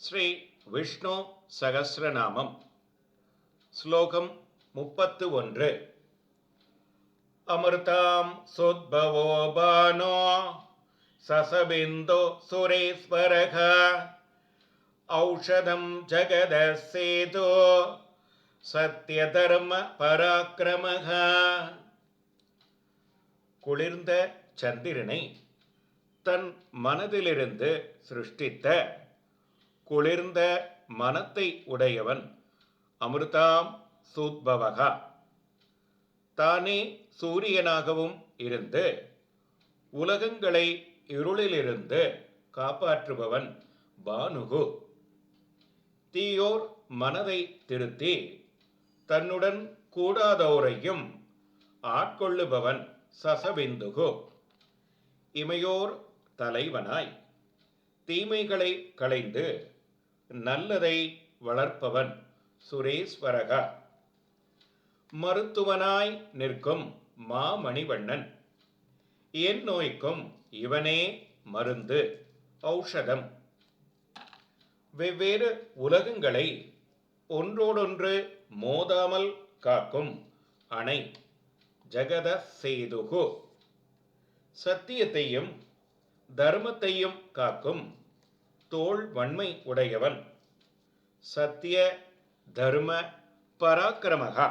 ஸ்ரீ விஷ்ணு சகஸ்ரநாமம் ஸ்லோகம் 31. அமிர்தாம் சுத்பவோ பானோ சசபிந்தோ சுரேஸ்வரக ஔஷதம் ஜகதசேதோ சத்யதர்ம பராக்கிரமக. குளிர்ந்த சந்திரனை தன் மனதிலிருந்து சிருஷ்டித்த குளிர்ந்த மனத்தை உடையவன் அமிர்தாம் சூத்பவகா. தானே சூரியனாகவும் இருந்து உலகங்களை இருளிலிருந்து காப்பாற்றுபவன் பானுகு. தீயோர் மனதை திருத்தி தன்னுடன் கூடாதோரையும் ஆட்கொள்ளுபவன் சசபிந்துகு. இமையோர் தலைவனாய் தீமைகளை களைந்து நல்லதை வளர்ப்பவன் சுரேஸ்வரகா. மருத்துவனாய் நிற்கும் மாமணிவண்ணன். என் நோய்க்கும் இவனே மருந்து ஔஷதம். வெவ்வேறு உலகங்களை ஒன்றோடொன்று மோதாமல் காக்கும் அணை ஜகத சேதுகு. சத்தியத்தையும் தர்மத்தையும் காக்கும் தோள் வன்மை உடையவன் சத்திய தர்ம பராக்கிரமகா.